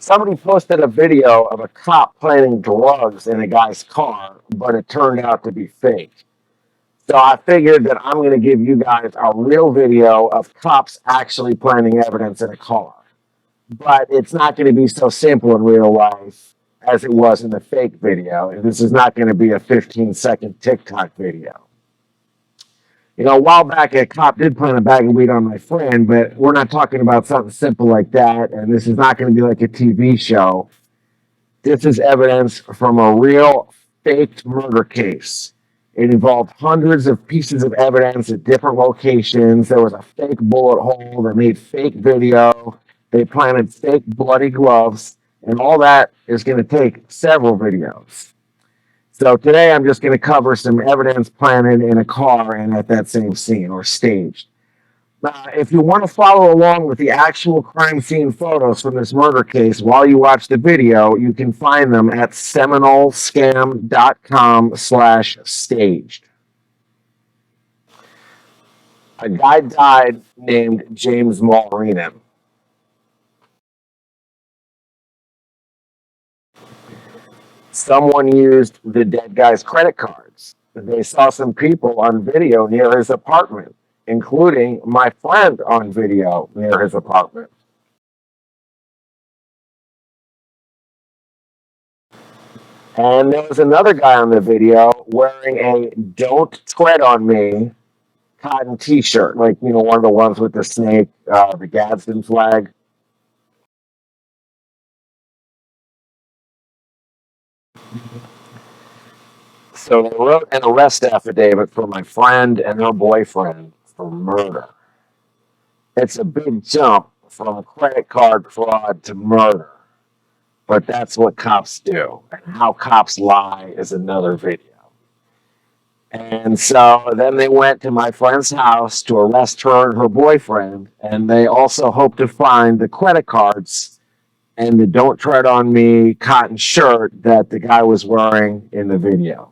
Somebody posted a video of a cop planting drugs in a guy's car, but it turned out to be fake. So I figured that I'm going to give you guys a real video of cops actually planting evidence in a car. But it's not going to be so simple in real life as it was in the fake video. And this is not going to be a 15-second TikTok video. You know, a while back, a cop did plant a bag of weed on my friend, but we're not talking about something simple like that. And this is not going to be like a TV show. This is evidence from a real faked murder case. It involved hundreds of pieces of evidence at different locations. There was a fake bullet hole. They made fake video. They planted fake bloody gloves. And all that is going to take several videos. So today I'm just going to cover some evidence planted in a car and at that same scene or staged. If you want to follow along with the actual crime scene photos from this murder case while you watch the video, you can find them at seminolescam.com/staged. A guy died named James Mulreenan. Someone used the dead guy's credit cards. They saw some people on video near his apartment, including my friend on video near his apartment. And there was another guy on the video wearing a "Don't Tread on Me" cotton T-shirt, like, you know, one of the ones with the snake, the Gadsden flag. So they wrote an arrest affidavit for my friend and her boyfriend for murder. It's a big jump from credit card fraud to murder, but that's what cops do. And how cops lie is another video. And so then they went to my friend's house to arrest her and her boyfriend, and they also hope to find the credit cards and the "Don't Tread on Me" cotton shirt that the guy was wearing in the video.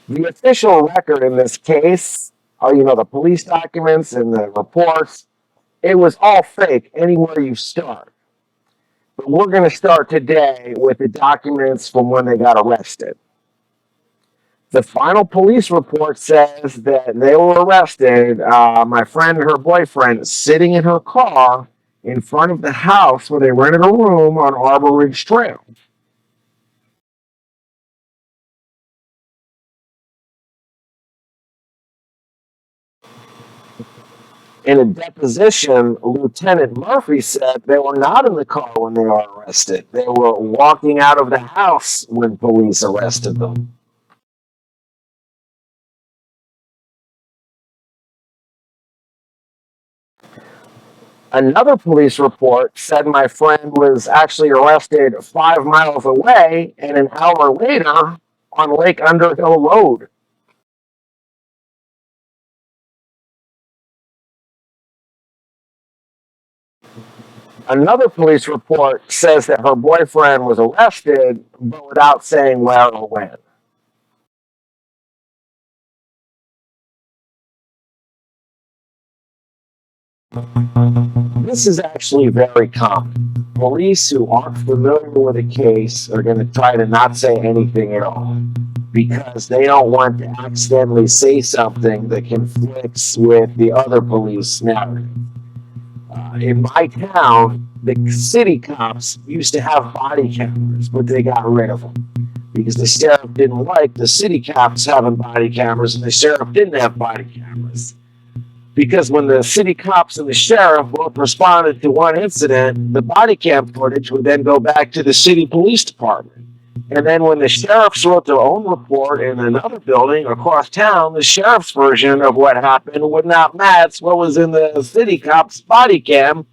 The official record in this case are, you know, the police documents and the reports. It was all fake anywhere you start. But we're going to start today with the documents from when they got arrested. The final police report says that they were arrested, my friend and her boyfriend, sitting in her car in front of the house where they rented a room on Arbor Ridge Trail. In a deposition, Lieutenant Murphy said they were not in the car when they were arrested. They were walking out of the house when police arrested them. Another police report said my friend was actually arrested 5 miles away and an hour later on Lake Underhill Road. Another police report says that her boyfriend was arrested, but without saying where or when. This is actually very common. Police who aren't familiar with a case are going to try to not say anything at all because they don't want to accidentally say something that conflicts with the other police narrative. In my town, the city cops used to have body cameras, but they got rid of them because the sheriff didn't like the city cops having body cameras, and the sheriff didn't have body cameras. Because when the city cops and the sheriff both responded to one incident, the body cam footage would then go back to the city police department. And then when the sheriffs wrote their own report in another building across town, the sheriff's version of what happened would not match what was in the city cop's body cam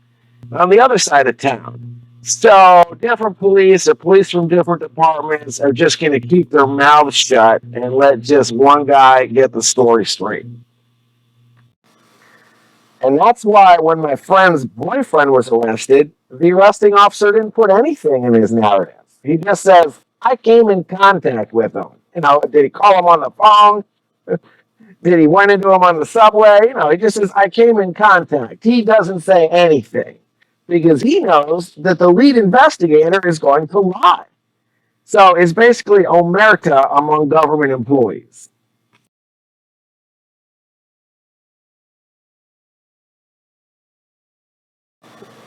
on the other side of town. So different police or police from different departments are just going to keep their mouths shut and let just one guy get the story straight. And that's why when my friend's boyfriend was arrested, the arresting officer didn't put anything in his narrative. He just says, "I came in contact with him." You know, did he call him on the phone? Did he went into him on the subway? You know, he just says, "I came in contact." He doesn't say anything. because he knows that the lead investigator is going to lie. So it's basically omerta among government employees.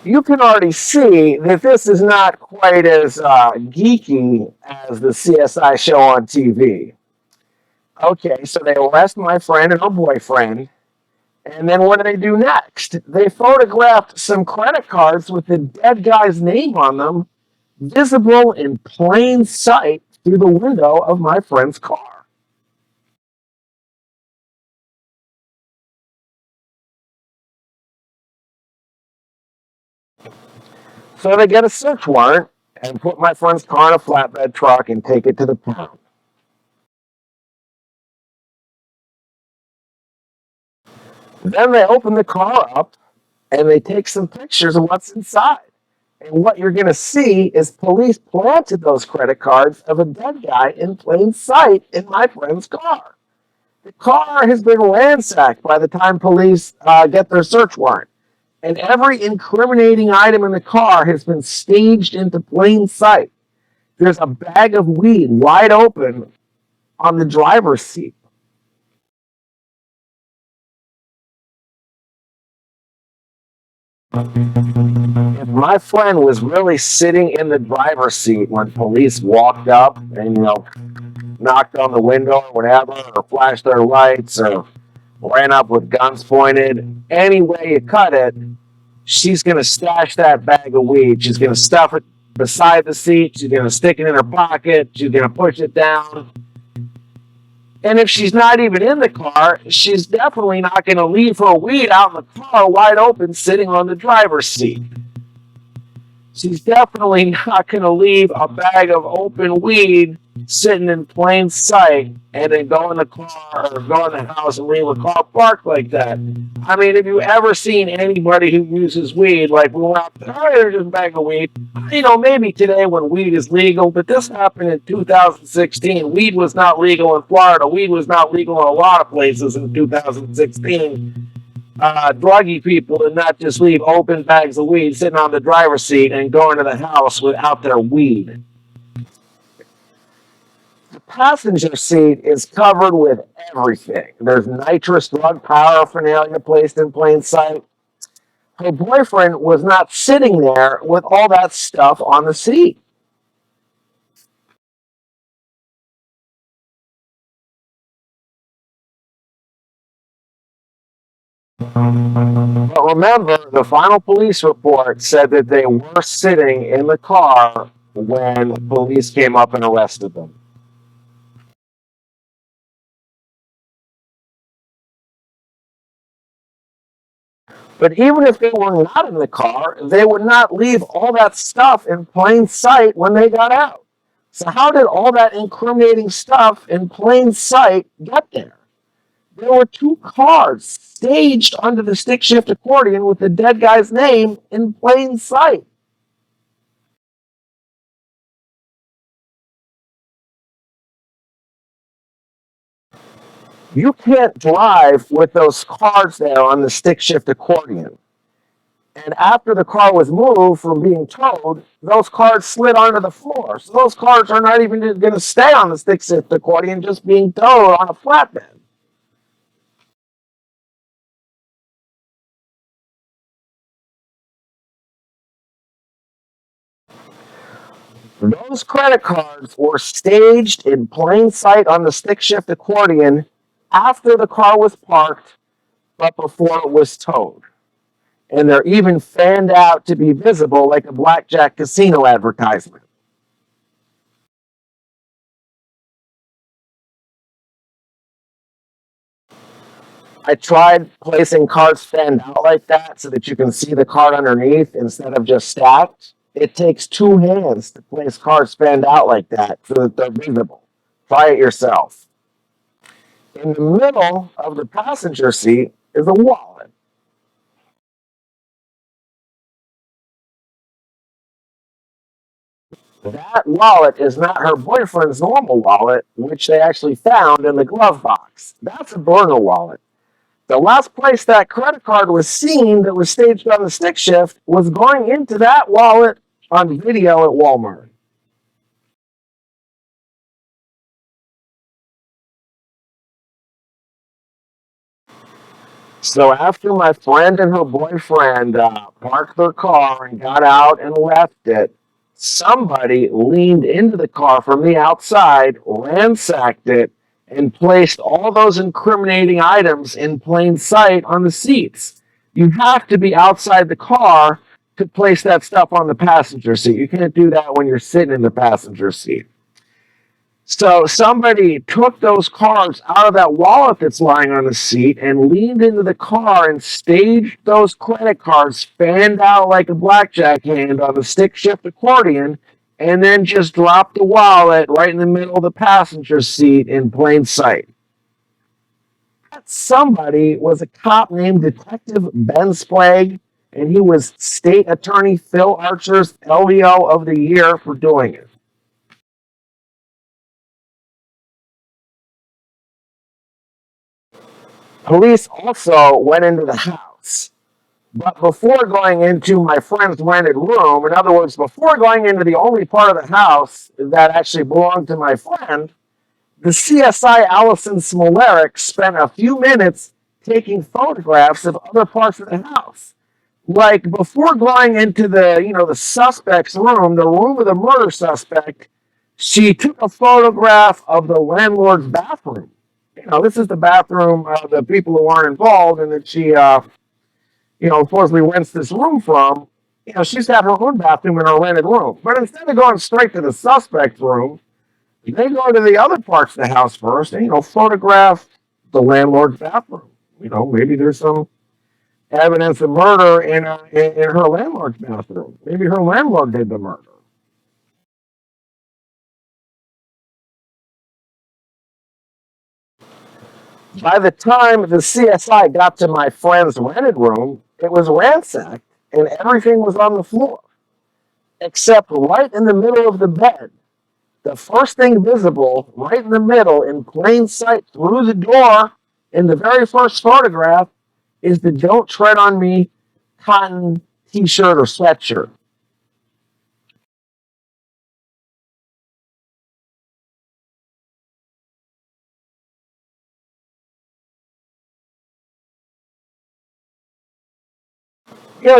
You can already see that this is not quite as geeky as the CSI show on TV. Okay, so they arrest my friend and her boyfriend, and then what do they do next? They photographed some credit cards with the dead guy's name on them, visible in plain sight through the window of my friend's car. So they get a search warrant and put my friend's car in a flatbed truck and take it to the pound. Then they open the car up and they take some pictures of what's inside. And what you're going to see is police planted those credit cards of a dead guy in plain sight in my friend's car. The car has been ransacked by the time police get their search warrant. And every incriminating item in the car has been staged into plain sight. There's a bag of weed wide open on the driver's seat. If my friend was really sitting in the driver's seat when police walked up and, knocked on the window or whatever, or flashed their lights, or ran up with guns pointed, any way you cut it, she's going to stash that bag of weed. She's going to stuff it beside the seat. She's going to stick it in her pocket. She's going to push it down. And if she's not even in the car, she's definitely not going to leave her weed out in the car wide open sitting on the driver's seat. She's definitely not going to leave a bag of open weed sitting in plain sight and then go in the car or go in the house and leave a car parked like that. I mean, have you ever seen anybody who uses weed like, we went out there, oh, there's just a bag of weed? Maybe today when weed is legal, but this happened in 2016. Weed was not legal in Florida. Weed was not legal in a lot of places in 2016. Druggy people did not just leave open bags of weed sitting on the driver's seat and go into the house without their weed. The passenger seat is covered with everything. There's nitrous drug paraphernalia placed in plain sight. Her boyfriend was not sitting there with all that stuff on the seat. But remember, the final police report said that they were sitting in the car when police came up and arrested them. But even if they were not in the car, they would not leave all that stuff in plain sight when they got out. So, how did all that incriminating stuff in plain sight get there? There were two cars staged under the stick shift accordion with the dead guy's name in plain sight. You can't drive with those cars there on the stick shift accordion. And after the car was moved from being towed, those cars slid onto the floor. So those cars are not even going to stay on the stick shift accordion, just being towed on a flatbed. Those credit cards were staged in plain sight on the stick shift accordion after the car was parked, but before it was towed. And they're even fanned out to be visible like a blackjack casino advertisement. I tried placing cards fanned out like that so that you can see the card underneath instead of just stacked. It takes two hands to place cards fanned out like that so that they're visible. Try it yourself. In the middle of the passenger seat is a wallet. That wallet is not her boyfriend's normal wallet, which they actually found in the glove box. That's a burner wallet. The last place that credit card was seen that was staged on the stick shift was going into that wallet on video at Walmart. So after my friend and her boyfriend parked their car and got out and left it, somebody leaned into the car from the outside, ransacked it, and placed all those incriminating items in plain sight on the seats. You have to be outside the car to place that stuff on the passenger seat. You can't do that when you're sitting in the passenger seat. So somebody took those cards out of that wallet that's lying on the seat and leaned into the car and staged those credit cards fanned out like a blackjack hand on the stick shift accordion, and then just dropped the wallet right in the middle of the passenger seat in plain sight. That somebody was a cop named Detective Ben Sprague, and he was State Attorney Phil Archer's LEO of the Year for doing it. Police also went into the house. But before going into my friend's rented room, in other words, before going into the only part of the house that actually belonged to my friend, the CSI Allison Smolerick spent a few minutes taking photographs of other parts of the house. Like before going into the suspect's room, the room of the murder suspect, she took a photograph of the landlord's bathroom. This is the bathroom of the people who aren't involved, and that she supposedly rents this room from. She's got her own bathroom in her rented room. But instead of going straight to the suspect's room, they go to the other parts of the house first and, photograph the landlord's bathroom. Maybe there's some evidence of murder in her landlord's bathroom. Maybe her landlord did the murder. By the time the CSI got to my friend's rented room, it was ransacked and everything was on the floor, except right in the middle of the bed. The first thing visible, right in the middle, in plain sight through the door, in the very first photograph, is the "Don't Tread on Me" cotton t-shirt or sweatshirt.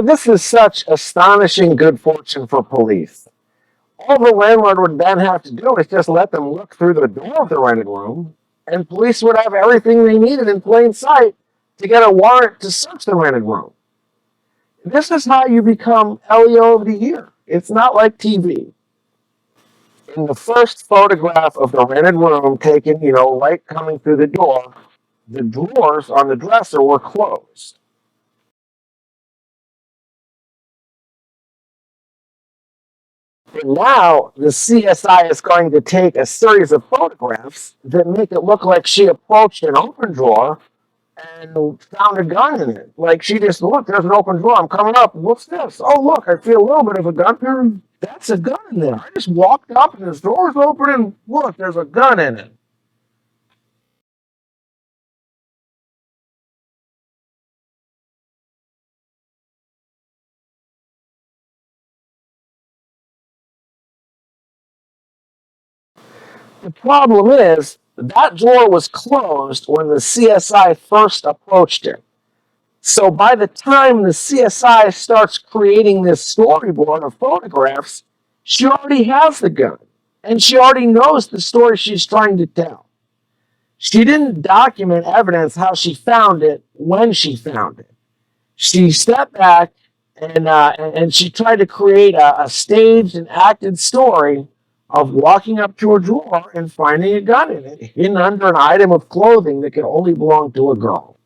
This is such astonishing good fortune for police. All the landlord would then have to do is just let them look through the door of the rented room, and police would have everything they needed in plain sight to get a warrant to search the rented room. This is how you become LEO of the Year. It's not like TV. In the first photograph of the rented room taken, light coming through the door, the drawers on the dresser were closed. But now the CSI is going to take a series of photographs that make it look like she approached an open drawer and found a gun in it. Like she just looked, there's an open drawer. I'm coming up. What's this? Oh, look, I feel a little bit of a gun here. That's a gun in there. I just walked up and this door's open and look, there's a gun in it. The problem is that drawer was closed when the CSI first approached it. So by the time the CSI starts creating this storyboard of photographs, she already has the gun and she already knows the story she's trying to tell. She didn't document evidence how she found it when she found it. She stepped back and she tried to create a staged and acted story of walking up to a drawer and finding a gun in it, hidden under an item of clothing that could only belong to a girl.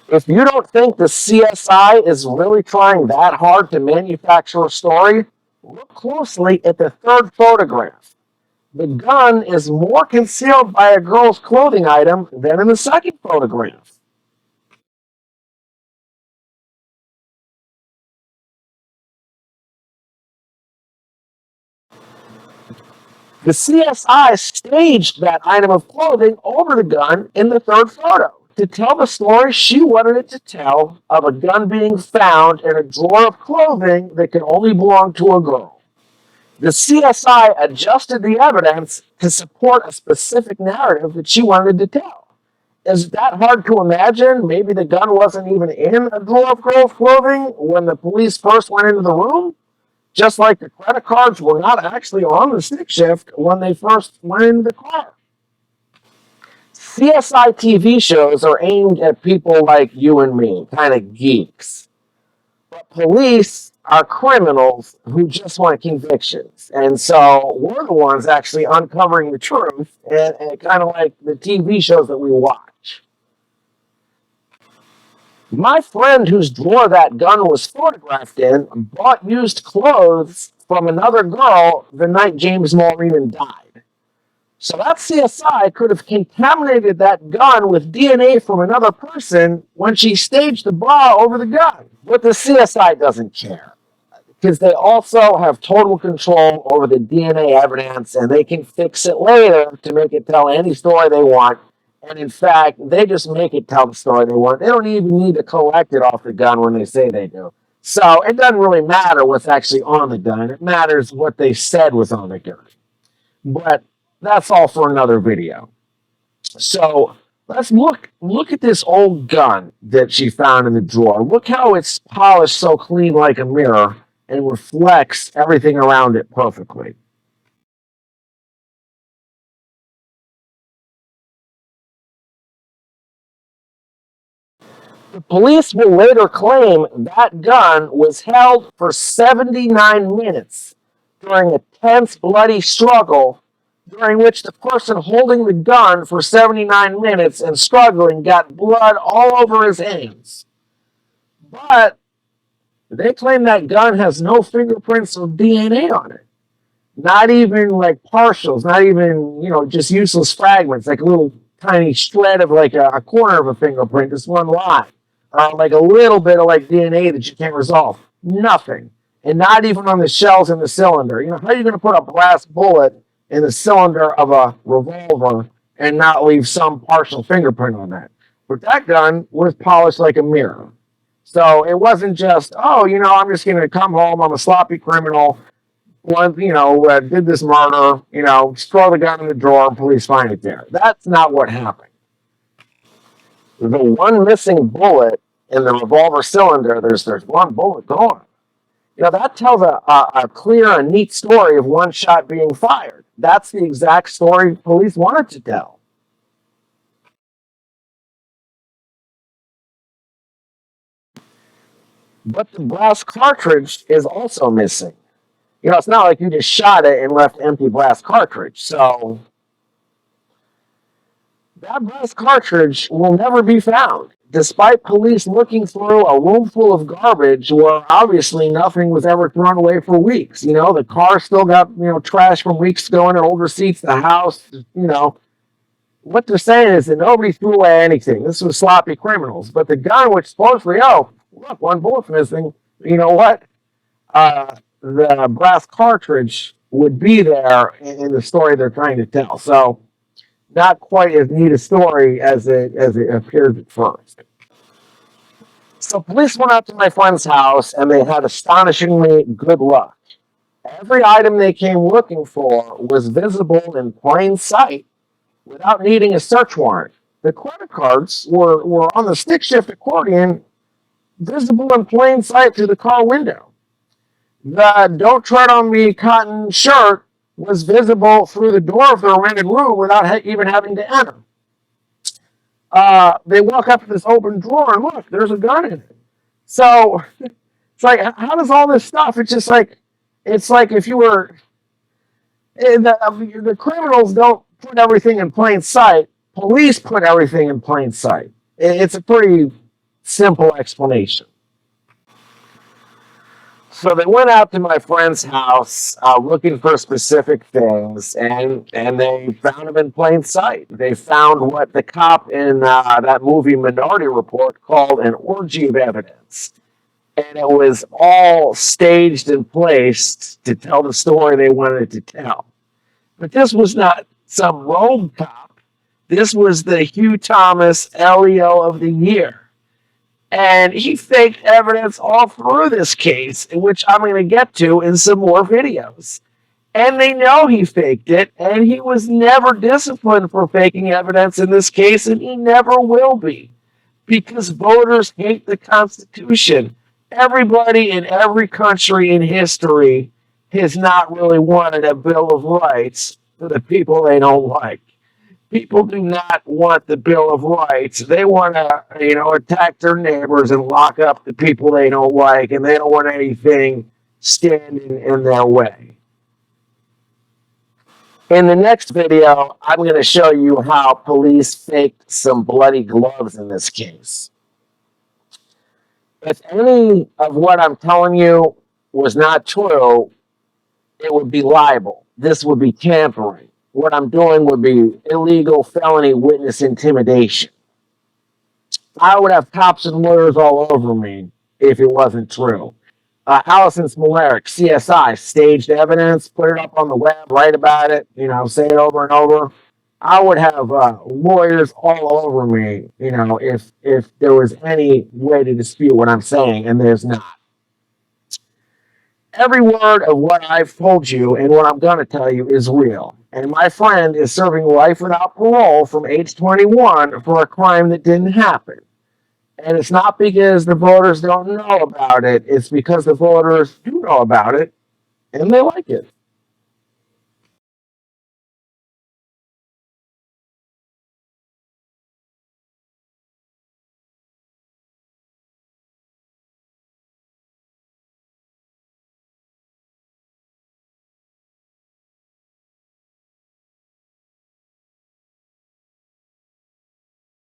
If you don't think the CSI is really trying that hard to manufacture a story, look closely at the third photograph. The gun is more concealed by a girl's clothing item than in the second photograph. The CSI staged that item of clothing over the gun in the third photo to tell the story she wanted it to tell of a gun being found in a drawer of clothing that could only belong to a girl. The CSI adjusted the evidence to support a specific narrative that she wanted to tell. Is that hard to imagine? Maybe the gun wasn't even in a drawer of girls' clothing when the police first went into the room? Just like the credit cards were not actually on the stick shift when they first went into the car. CSI TV shows are aimed at people like you and me, kind of geeks. But police are criminals who just want convictions. And so we're the ones actually uncovering the truth, and kind of like the TV shows that we watch. My friend whose drawer that gun was photographed in bought used clothes from another girl the night James Maureen died. So that CSI could have contaminated that gun with DNA from another person when she staged the bra over the gun. But the CSI doesn't care because they also have total control over the DNA evidence, and they can fix it later to make it tell any story they want. And in fact, they just make it tell the story they want. They don't even need to collect it off the gun when they say they do. So it doesn't really matter what's actually on the gun. It matters what they said was on the gun. But that's all for another video. So let's look at this old gun that she found in the drawer. Look how it's polished so clean like a mirror and reflects everything around it perfectly. The police will later claim that gun was held for 79 minutes during a tense, bloody struggle during which the person holding the gun for 79 minutes and struggling got blood all over his hands. But they claim that gun has no fingerprints or DNA on it. Not even like partials, not even, just useless fragments, like a little tiny shred of like a corner of a fingerprint, just one line. Like a little bit of like DNA that you can't resolve. Nothing. And not even on the shells in the cylinder. How are you going to put a brass bullet in the cylinder of a revolver and not leave some partial fingerprint on that? But that gun was polished like a mirror. So it wasn't just, I'm just going to come home, I'm a sloppy criminal, did this murder, throw the gun in the drawer, and police find it there. That's not what happened. The one missing bullet in the revolver cylinder, there's one bullet gone. That tells a clear and neat story of one shot being fired. That's the exact story police wanted to tell. But the brass cartridge is also missing. It's not like you just shot it and left empty brass cartridge. So that brass cartridge will never be found, despite police looking through a room full of garbage where obviously nothing was ever thrown away for weeks. The car still got, trash from weeks ago in old receipts, the house, What they're saying is that nobody threw away anything. This was sloppy criminals. But the gun, which supposedly, look, one bullet's missing. You know what? The brass cartridge would be there in the story they're trying to tell. So not quite as neat a story as it appeared at first. So police went out to my friend's house and they had astonishingly good luck. Every item they came looking for was visible in plain sight without needing a search warrant. The credit cards were on the stick shift accordion, visible in plain sight through the car window. The "Don't Tread on Me" cotton shirt was visible through the door of their rented room without even having to enter. They walk up to this open drawer and look, there's a gun in it. So it's like, how does all this stuff? It's like if you were the criminals don't put everything in plain sight. Police put everything in plain sight. It's a pretty simple explanation. So they went out to my friend's house looking for specific things, and they found them in plain sight. They found what the cop in that movie Minority Report called an orgy of evidence. And it was all staged and placed to tell the story they wanted to tell. But this was not some rogue cop. This was the Hugh Thomas LEO of the year. And he faked evidence all through this case, which I'm going to get to in some more videos. And they know he faked it, and he was never disciplined for faking evidence in this case, and he never will be, because voters hate the Constitution. Everybody in every country in history has not really wanted a Bill of Rights for the people they don't like. People do not want the Bill of Rights. They want to, attack their neighbors and lock up the people they don't like, and they don't want anything standing in their way. In the next video, I'm going to show you how police faked some bloody gloves in this case. If any of what I'm telling you was not true, it would be libel. This would be tampering. What I'm doing would be illegal felony witness intimidation. I would have cops and lawyers all over me if it wasn't true. Allison Smolarek, CSI, staged evidence, put it up on the web, write about it, say it over and over. I would have lawyers all over me, if there was any way to dispute what I'm saying, and there's not. Every word of what I've told you and what I'm going to tell you is real. And my friend is serving life without parole from age 21 for a crime that didn't happen. And it's not because the voters don't know about it. It's because the voters do know about it and they like it.